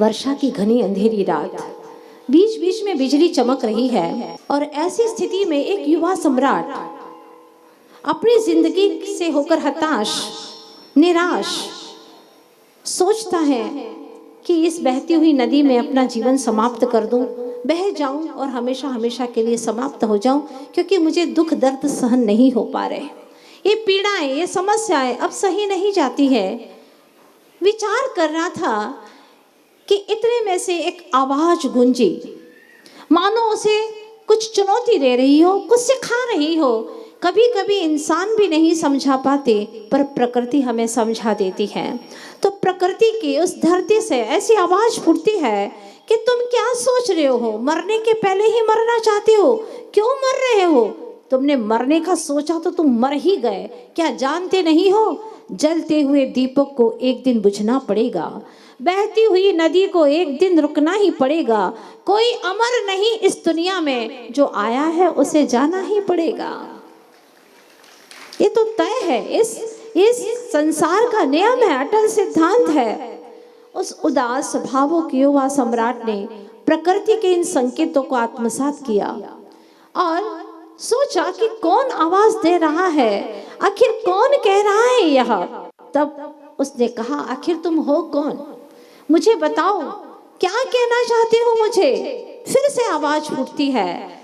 वर्षा की घनी अंधेरी रात, बीच बीच में बिजली चमक रही है और ऐसी स्थिति में एक युवा सम्राट अपनी जिंदगी से होकर हताश, निराश सोचता है कि इस बहती हुई नदी में अपना जीवन समाप्त कर दूं, बह जाऊं और हमेशा हमेशा के लिए समाप्त हो जाऊं, क्योंकि मुझे दुख दर्द सहन नहीं हो पा रहे। ये पीड़ाएं, ये समस्याएं अब सही नहीं जाती है। विचार कर रहा था कि इतने में से एक आवाज गूंजी, मानो उसे कुछ चुनौती दे रही हो, कुछ सिखा रही हो। कभी कभी इंसान भी नहीं समझा पाते, पर प्रकृति हमें समझा देती है। तो प्रकृति की उस धरती से ऐसी आवाज फूटती है कि तुम क्या सोच रहे हो, मरने के पहले ही मरना चाहते हो, क्यों मर रहे हो? तुमने मरने का सोचा तो तुम मर ही गए। क्या जानते नहीं हो, जलते हुए दीपक को एक दिन बुझना पड़ेगा, बहती हुई नदी को एक दिन रुकना ही पड़ेगा। कोई अमर नहीं इस दुनिया में, जो आया है उसे जाना ही पड़ेगा। ये तो तय है, इस संसार का नियम है, अटल सिद्धांत है। उस उदास भावों के युवा सम्राट ने प्रकृति के इन संकेतों को आत्मसात किया और सोचा कि कौन आवाज दे रहा है, आखिर कौन कह रहा है यह। तब उसने कहा, आखिर तुम हो कौन, मुझे बताओ, क्या कहना चाहते हो मुझे? फिर से आवाज फूटती है,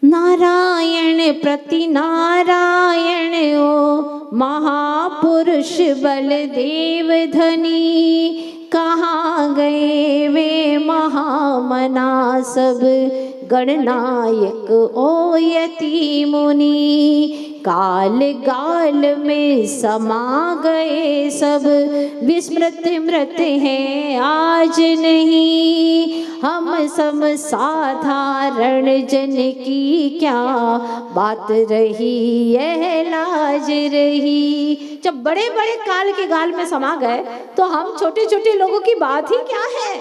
नारायण प्रति नारायण ओ महापुरुष बलदेव धनी, कहाँ गए वे महामना सब गणनायक ओ यति मुनि। काल गाल में समा गए सब, विस्मृत मृत हैं आज नहीं। हम सम साधारण जन की क्या बात रही, यह लाज रही। जब बड़े बड़े काल के गाल में समा गए तो हम छोटे छोटे लोगों की बात ही क्या है।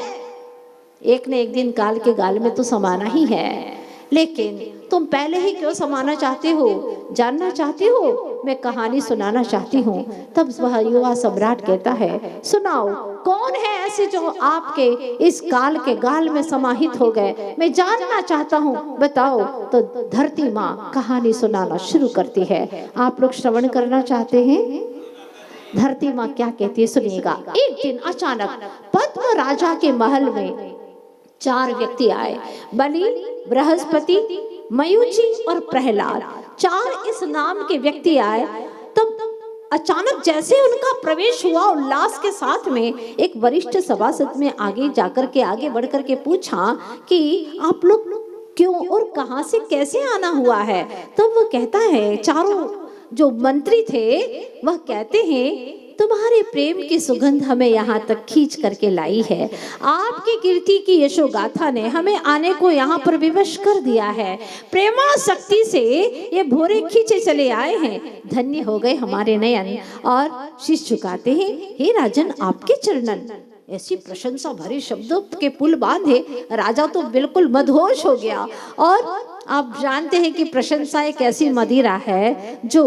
एक न एक दिन काल के गाल में तो समाना ही है, लेकिन तुम पहले ही क्यों समाना चाहते हो? जानना चाहते हो? मैं कहानी सुनाना चाहती हूँ। तब वह युवा सम्राट कहता है, सुनाओ, कौन है ऐसे जो आपके इस काल के गाल में समाहित हो गए? मैं जानना चाहता हूँ, बताओ। तो धरती माँ कहानी सुनाना शुरू करती है। आप लोग श्रवण करना चाहते हैं? धरती माँ क्या कहती है, सुनिएगा। एक दिन अचानक पद्म राजा के महल में 4 व्यक्ति आए, बलि, बृहस्पति, मयूची और प्रहलाद। 4 इस नाम के व्यक्ति आए। तब अचानक जैसे उनका प्रवेश हुआ, उल्लास के साथ में एक वरिष्ठ सभासद में आगे बढ़ कर के पूछा कि आप लोग क्यों और कहां से कैसे आना हुआ है? तब वो कहता है, चारों जो मंत्री थे वह कहते हैं, तुम्हारे प्रेम की सुगंध हमें यहाँ तक खींच करके लाई है। आपकी कीर्ति की यशोगाथा ने हमें आने को यहाँ पर विवश कर दिया है। प्रेमा शक्ति से ये भोरे खींचे चले आए हैं। धन्य हो गए हमारे नयन। और शीश झुकाते हैं, हे राजन, आपके चरणन। ऐसी प्रशंसा भरे शब्दों के पुल बांधे राजा तो बिल्कुल मदहोश हो गया। और आप जानते हैं कि प्रशंसा एक ऐसी मदिरा है जो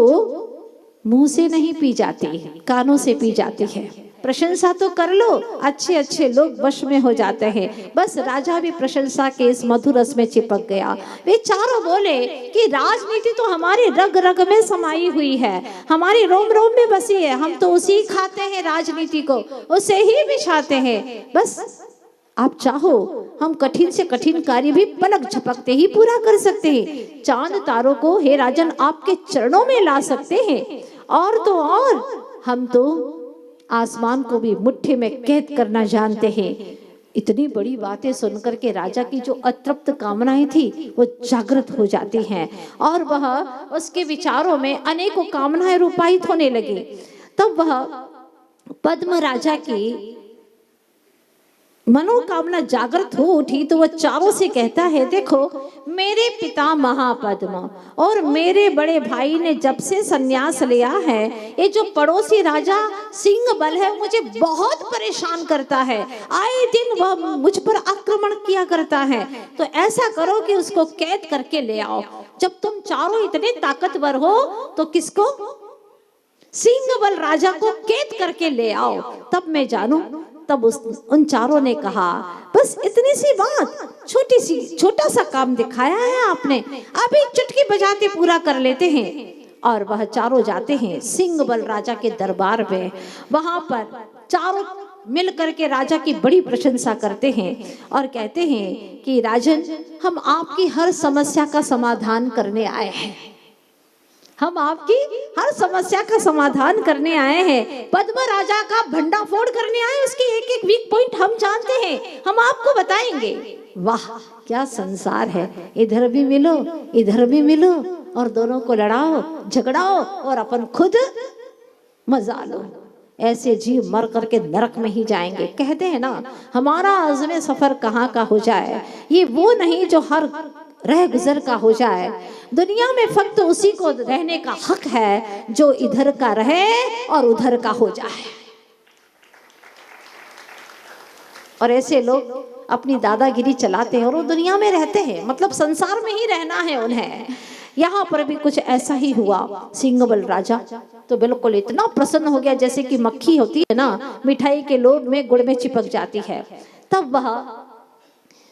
मुंह से नहीं पी जाती, कानों से पी जाती है। प्रशंसा तो कर लो, अच्छे अच्छे लोग वश में हो जाते हैं। बस राजा भी प्रशंसा के इस मधुर रस में चिपक गया। वे चारों बोले कि राजनीति तो हमारी रग रग में समाई हुई है, हमारी रोम रोम में बसी है। हम तो उसी खाते हैं, राजनीति को उसे ही बिछाते हैं। बस आप चाहो हम कठिन से कठिन कार्य भी पलक झपकते ही पूरा कर सकते हैं। चांद तारों को हे राजन आपके चरणों में ला सकते हैं। और तो और हम तो आसमान को भी मुट्ठी में कैद करना जानते हैं। इतनी बड़ी बातें सुनकर के राजा की जो अतृप्त कामनाएं थी वो जागृत हो जाती हैं और वह उसके विचारों में अनेकों कामनाएं रूपायित होने लगी। तब वह पद्म राजा की मनोकामना जागृत हो उठी तो वह चारों से कहता है, देखो मेरे पिता महापद्म और मेरे बड़े भाई ने जब से संन्यास लिया है, ये जो पड़ोसी राजा सिंह बल है मुझे बहुत परेशान करता है। आए दिन वह मुझ पर आक्रमण किया करता है। तो ऐसा करो कि उसको कैद करके ले आओ। जब तुम चारों इतने ताकतवर हो तो किसको, सिंह बल राजा को कैद करके ले आओ, तब मैं जानू तब उन चारों ने कहा, बस इतनी सी बात, छोटा सा काम दिखाया है आपने, अभी चुटकी बजाते पूरा कर लेते हैं। और वह चारों जाते हैं सिंहबल राजा के दरबार में। वहां पर चारों मिल करके राजा की बड़ी प्रशंसा करते हैं और कहते हैं कि राजन, हम आपकी हर समस्या का समाधान करने आए हैं, हम आपकी हर समस्या का समाधान करने आए हैं, पद्म राजा का भंडाफोड़ करने आए, उसकी एक एक वीक पॉइंट हम जानते हैं, हम आपको बताएंगे। वाह क्या संसार है, इधर भी मिलो इधर भी मिलो और दोनों को लड़ाओ झगड़ाओ और अपन खुद मजा लो। ऐसे जीव मर करके नरक में ही जाएंगे। कहते हैं ना, हमारा आज़्म सफर कहाँ का हो जाए, ये वो नहीं जो हर रह गुजर का हो जाए। दुनिया में फक्त उसी को रहने का हक है जो इधर का रहे और उधर का हो जाए। और ऐसे लोग अपनी दादागिरी चलाते हैं और वो दुनिया में रहते हैं, मतलब संसार में ही रहना है उन्हें। यहाँ पर भी कुछ ऐसा ही हुआ। सिंहबल राजा तो बिल्कुल इतना प्रसन्न हो गया जैसे कि मक्खी होती है ना, मिठाई के लोभ में गुड़ में चिपक जाती है। तब वह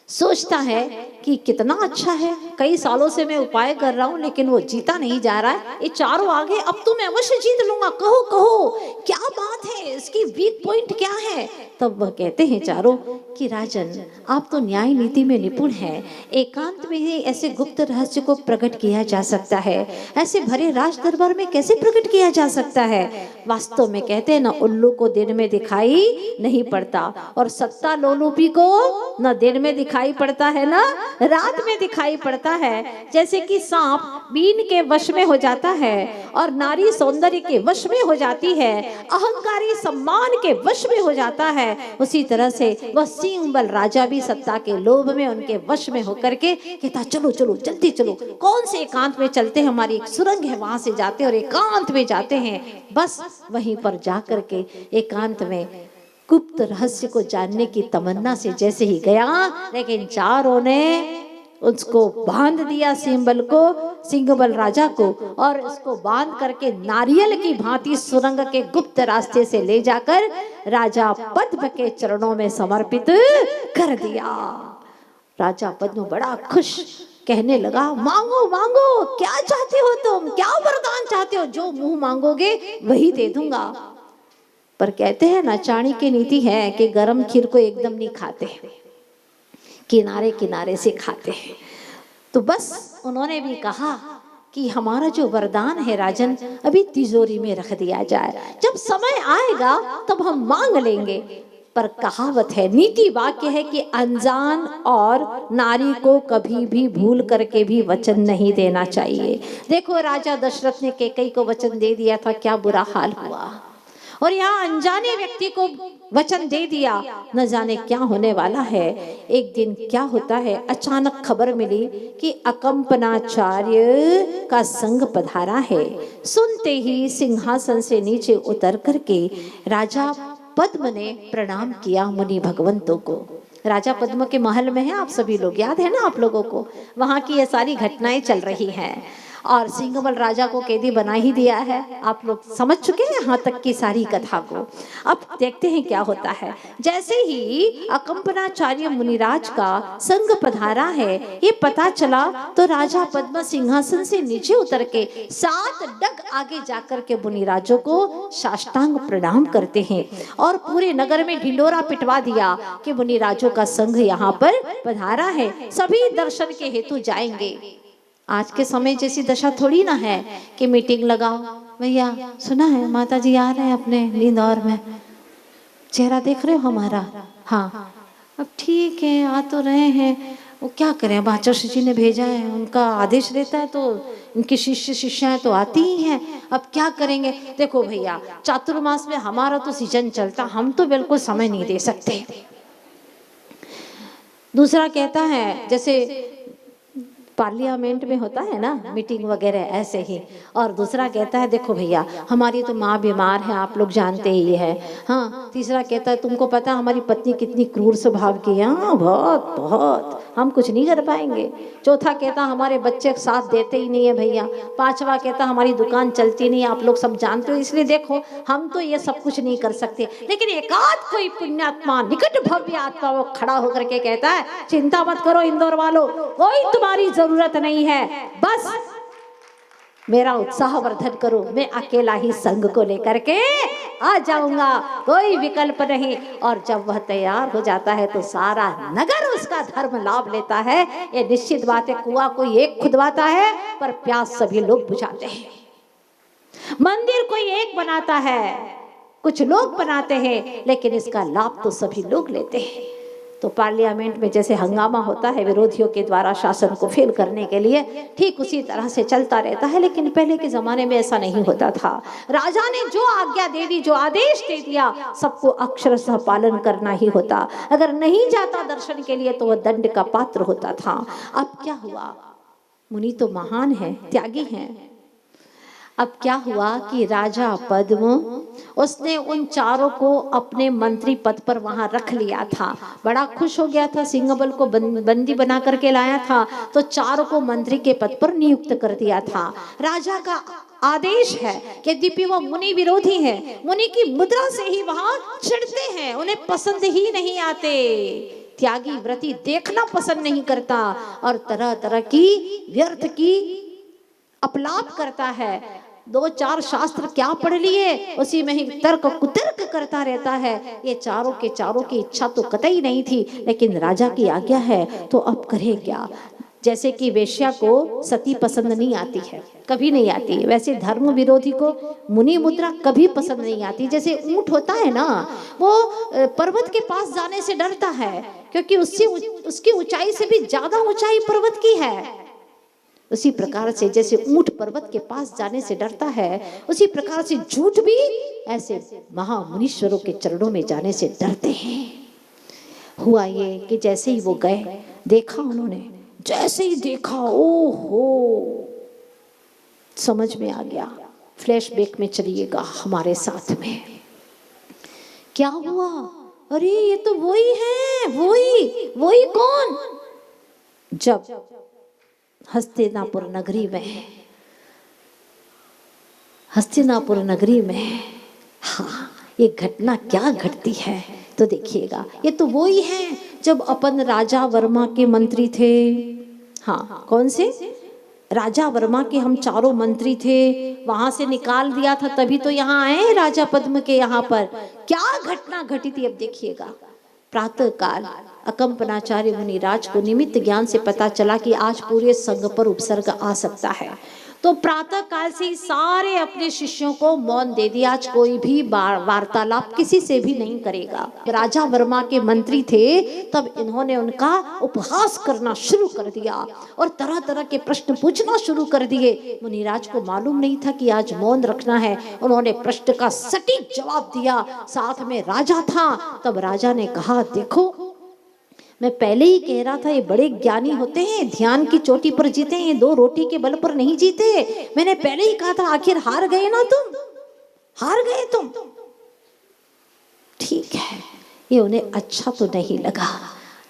सोचता है कि कितना अच्छा है, कई सालों से मैं उपाय कर रहा हूँ लेकिन वो जीता नहीं जा रहा है, ये चारों आगे, अब तो मैं अवश्य जीत लूंगा, कहो कहो क्या बात है, इसकी वीक पॉइंट क्या है। तब वह कहते हैं चारों कि राजन, आप तो न्याय नीति में निपुण हैं, एकांत में ही ऐसे गुप्त रहस्य को प्रकट किया जा सकता है, ऐसे भरे राज दरबार में कैसे प्रकट किया जा सकता है। वास्तव में कहते हैं ना, उल्लू को दिन में दिखाई नहीं पड़ता और सत्ता लोलुपी को न दिन में दिखाई पड़ता है ना रात में दिखाई पड़ता है। जैसे कि सांप बीन के वश में हो जाता है और नारी सौंदर्य के वश में हो जाती है, अहंकारी सम्मान के वश में हो जाता है, उसी तरह से वह सिंहबल राजा भी सत्ता के लोभ में उनके वश में होकर के कहता, चलो चलो जल्दी चलो, कौन से एकांत में चलते हैं, हमारी एक सुरंग है वहां से जाते और एकांत में जाते हैं। बस वहीं पर जाकर के एकांत में गुप्त रहस्य को जानने की तमन्ना से जैसे ही गया, लेकिन चारों ने उसको बांध दिया, सिंहबल राजा को, और उसको बांध करके नारियल की भांति सुरंग के गुप्त रास्ते से ले जाकर राजा पद्म के चरणों में समर्पित कर दिया। राजा पद्म बड़ा खुश, कहने लगा, मांगो मांगो, क्या चाहते हो तुम, क्या वरदान चाहते हो, जो मुंह मांगोगे वही दे दूंगा। पर कहते हैं ना, चाणी की नीति है कि गरम खीर को एकदम नहीं खाते, किनारे किनारे से खाते हैं। तो बस उन्होंने भी कहा कि हमारा जो वरदान है राजन, अभी तिजोरी में रख दिया जाए, जब समय आएगा तब हम मांग लेंगे। पर कहावत है, नीति वाक्य है कि अनजान और नारी को कभी भी भूल करके भी वचन नहीं देना चाहिए। देखो राजा दशरथ ने कैकेयी को वचन दे दिया था, क्या बुरा हाल हुआ, और यहाँ अनजाने व्यक्ति को वचन दे दिया, न जाने क्या होने वाला है। एक दिन क्या होता है, अचानक खबर मिली कि अकंपनाचार्य का संग पधारा है। सुनते ही सिंहासन से नीचे उतर करके राजा पद्म ने प्रणाम किया मुनि भगवंतों को। राजा पद्म के महल में है, आप सभी लोग याद है ना, आप लोगों को वहां की ये सारी घटनाएं चल रही हैं और सिंहबल राजा को कैदी बना ही दिया है। आप लोग समझ चुके हैं यहाँ तक की सारी कथा को। अब देखते हैं क्या होता है। जैसे ही अकंपनाचार्य मुनिराज का संग पधारा है, ये पता चला तो राजा पद्म सिंहासन से नीचे उतर के 7 डग आगे जाकर के मुनिराजों को साष्टांग प्रणाम करते हैं और पूरे नगर में ढिंडोरा पिटवा दिया कि मुनिराजों का संघ यहाँ पर पधारा है, सभी दर्शन के हेतु जाएंगे। आज के समय जैसी दशा थोड़ी ना है कि मीटिंग लगाओ, भैया सुना है माता जी आ रहे हैं अपने नींदौर में, चेहरा देख रहे हो हमारा, हाँ अब ठीक है आ तो रहे हैं, वो क्या करें, आचार्य जी ने भेजा है, उनका आदेश रहता है तो इनकी शिष्य शिष्याएं तो आती ही हैं, अब क्या करेंगे। देखो भैया चातुर्मास में हमारा तो सीजन चलता, हम तो बिल्कुल समय नहीं दे सकते। दूसरा कहता है, जैसे पार्लियामेंट में होता है ना मीटिंग वगैरह ऐसे ही। और दूसरा कहता है देखो भैया हमारी तो माँ बीमार है, आप लोग जानते ही है। हाँ, तीसरा कहता है तुमको पता हमारी पत्नी कितनी क्रूर स्वभाव की है। हाँ, बहुत बहुत, हम कुछ नहीं कर पाएंगे। चौथा कहता हमारे बच्चे साथ देते ही नहीं है भैया। पांचवा कहता हमारी दुकान चलती नहीं, आप लोग सब जानते हो, इसलिए देखो हम तो ये सब कुछ नहीं कर सकते। लेकिन एकाध कोई पुण्यात्मा, निकट भव्य आत्मा वो खड़ा होकर के कहता है चिंता मत करो इंदौर वालों, कोई तुम्हारी जरूरत नहीं है, बस मेरा उत्साह वर्धन करो, मैं अकेला ही संघ को लेकर के आ जाऊंगा, कोई विकल्प नहीं। और जब वह तैयार हो जाता है तो सारा नगर उसका धर्म लाभ लेता है। ये निश्चित बात है, कुआं कोई एक खुदवाता है पर प्यास सभी लोग बुझाते हैं। मंदिर कोई एक बनाता है, कुछ लोग बनाते हैं, लेकिन इसका लाभ तो सभी लोग लेते हैं। तो पार्लियामेंट में जैसे हंगामा होता है विरोधियों के द्वारा शासन को फेल करने के लिए, ठीक उसी तरह से चलता रहता है। लेकिन पहले के जमाने में ऐसा नहीं होता था। राजा ने जो आज्ञा दे दी, जो आदेश दे दिया, सबको अक्षरशः पालन करना ही होता। अगर नहीं जाता दर्शन के लिए तो वह दंड का पात्र होता था। अब क्या हुआ, मुनि तो महान है, त्यागी हैं। अब क्या हुआ कि राजा पद्म उसने उन चारों को अपने मंत्री पद पर वहां रख लिया था। बड़ा खुश हो गया था, सिंहबल को बंदी बना करके लाया था तो चारों को मंत्री के पद पर नियुक्त कर दिया था। राजा का आदेश है कि यद्यपि वो मुनि विरोधी हैं, मुनि की मुद्रा से ही वहां चिढ़ते हैं, उन्हें पसंद ही नहीं आते। त्यागी व्रती देखना पसंद नहीं करता और तरह तरह की व्यर्थ की अपलाप करता है। दो चार शास्त्र क्या पढ़ लिए, उसी में ही तर्क कुतर्क करता रहता है। ये चारों के चारों की इच्छा तो कतई नहीं थी, लेकिन राजा की आज्ञा है तो अब करे क्या। जैसे कि वेश्या को सती पसंद नहीं आती है, कभी नहीं आती, वैसे धर्म विरोधी को मुनि मुद्रा कभी पसंद नहीं आती। जैसे ऊंट होता है ना, वो पर्वत के पास जाने से डरता है क्योंकि उसकी ऊंचाई से भी ज्यादा ऊंचाई पर्वत की है। उसी प्रकार से जैसे ऊंट पर्वत के पास जाने से डरता है, उसी प्रकार से झूठ भी ऐसे महामुनीश्वरों के चरणों में जाने से डरते हैं। हुआ ये कि जैसे ही वो गए, देखा उन्होंने, जैसे ही देखा ओहो समझ में आ गया। फ्लैशबैक में चलिएगा हमारे साथ में। क्या हुआ, अरे ये तो वही है, वही कौन। जब हस्तिनापुर नगरी में हाँ ये घटना क्या घटती है तो देखिएगा। ये तो वही है जब अपन राजा वर्मा के मंत्री थे। हाँ, कौन से राजा वर्मा के हम चारों मंत्री थे, वहां से निकाल दिया था, तभी तो यहाँ आए राजा पद्म के यहाँ पर। क्या घटना घटी थी अब देखिएगा। प्रातः काल अकंपनाचार्य मुनिराज को निमित्त ज्ञान से पता चला कि आज पूरे संघ पर उपसर्ग आ सकता है, तो प्रातः काल से ही सारे अपने शिष्यों को मौन दे दिया। आज कोई भी वार्तालाप किसी से भी नहीं करेगा। राजा वर्मा के मंत्री थे, तब इन्होंने उनका उपहास करना शुरू कर दिया और तरह तरह के प्रश्न पूछना शुरू कर दिए। मुनिराज को मालूम नहीं था कि आज मौन रखना है। उन्होंने प्रश्न का सटीक जवाब दिया, साथ में राजा था। तब राजा ने कहा, देखो मैं पहले ही कह रहा था ये बड़े ज्ञानी होते हैं, ध्यान की चोटी पर जीते हैं, दो रोटी के बल पर नहीं जीते। मैंने पहले ही कहा था, आखिर हार गए ना तुम, हार गए तुम। ठीक है, ये उन्हें अच्छा तो नहीं लगा,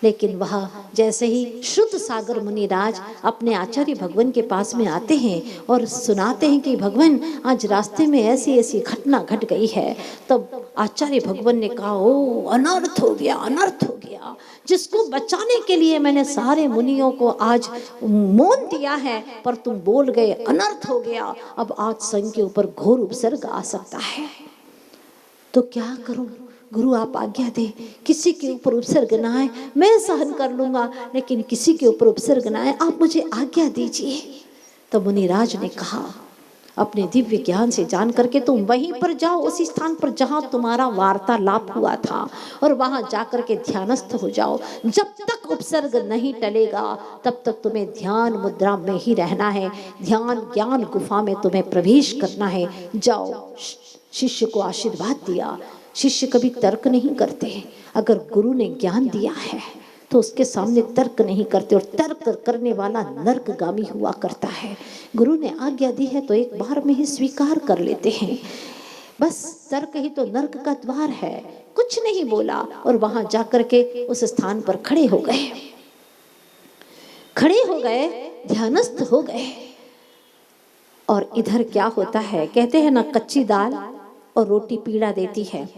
लेकिन वह जैसे ही शुद्ध सागर मुनिराज अपने आचार्य भगवान के पास में आते हैं और सुनाते हैं कि भगवान आज रास्ते में ऐसी ऐसी घटना घट गई है, तब आचार्य भगवान ने कहा, ओ अनर्थ हो गया, अनर्थ हो गया। जिसको बचाने के लिए मैंने सारे मुनियों को आज मौन दिया है, पर तुम बोल गए, अनर्थ हो गया। अब आज संघ के ऊपर घोर उपसर्ग आ सकता है, तो क्या करूं? गुरु आप आज्ञा दे, किसी के ऊपर उपसर्ग ना आए, मैं सहन कर लूंगा, लेकिन किसी के ऊपर उपसर्ग ना आए, आप मुझे आज्ञा दीजिए। तब मुनिराज ने कहा, अपने दिव्य ज्ञान से जान करके तुम वहीं पर जाओ, उसी स्थान पर जहां तुम्हारा वार्तालाप हुआ था, और वहां जाकर के ध्यानस्थ हो जाओ। जब तक उपसर्ग नहीं टलेगा तब तक तुम्हें ध्यान मुद्रा में ही रहना है, ध्यान ज्ञान गुफा में तुम्हें प्रवेश करना है। जाओ। शिष्य को आशीर्वाद दिया। शिष्य कभी तर्क नहीं करते, अगर गुरु ने ज्ञान दिया है तो उसके सामने तर्क नहीं करते, और तर्क करने वाला नर्कगामी हुआ करता है। गुरु ने आज्ञा दी है तो एक बार में ही स्वीकार कर लेते हैं। बस तर्क ही तो नर्क का द्वार है। कुछ नहीं बोला और वहां जाकर के उस स्थान पर खड़े हो गए, ध्यानस्थ हो गए। और इधर क्या होता है, कहते हैं ना, कच्ची दाल और रोटी पीड़ा देती है,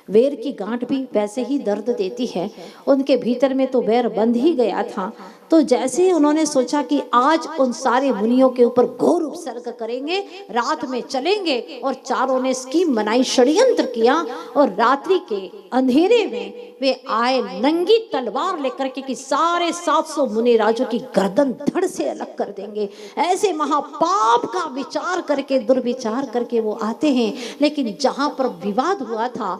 वेर की गांठ भी वैसे ही दर्द देती है। उनके भीतर में तो वैर बंध ही गया था। तो जैसे ही उन्होंने सोचा कि आज उन सारे मुनियों के ऊपर घोर उपसर्ग करेंगे, रात में चलेंगे, और चारों ने स्कीम बनाई, षड्यंत्र किया, और रात्रि के अंधेरे में वे आए नंगी तलवार लेकर के कि सारे 700 मुनि राजों की गर्दन धड़ से अलग कर देंगे। ऐसे महापाप का विचार करके, दुर्विचार करके वो आते हैं। लेकिन जहां पर विवाद हुआ था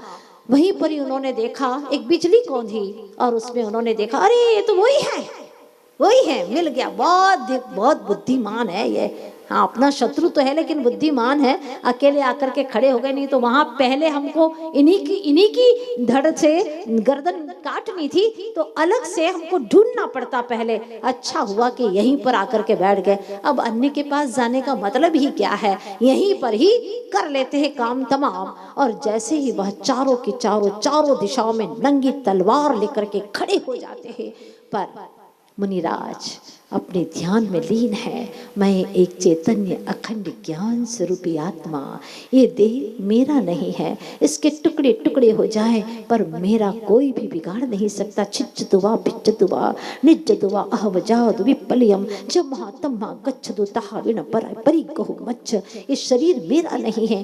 वहीं पर ही उन्होंने देखा एक बिजली कौंधी, और उसमें उन्होंने देखा, अरे ये तो वही है, मिल गया। बहुत बुद्धिमान है ये। हाँ, अपना शत्रु तो है लेकिन बुद्धिमान है। अकेले आकर के खड़े हो गए, नहीं तो वहां पहले हमको इन्हीं की धड़ से गर्दन काटनी थी, तो अलग से हमको ढूंढना पड़ता पहले। अच्छा हुआ कि यहीं पर आकर के बैठ गए। अब अन्य के पास जाने का मतलब ही क्या है, यहीं पर ही कर लेते हैं काम तमाम। और जैसे ही वह चारों की चारों दिशाओं में नंगी तलवार लेकर के खड़े हो जाते हैं, पर मुनिराज अपने ध्यान में लीन है। मैं एक चैतन्य अखंड ज्ञान स्वरूपी आत्मा, ये देह मेरा नहीं है, इसके टुकड़े टुकड़े हो जाए पर मेरा कोई भी बिगाड़ नहीं सकता। छिच्चदुवा भिच्चदुवा निज्जदुवा अहवजाद विपल्यम जम्मा तम्मा गच्छदु तहा विन पर परिगहु मच्छ। ये शरीर मेरा नहीं है।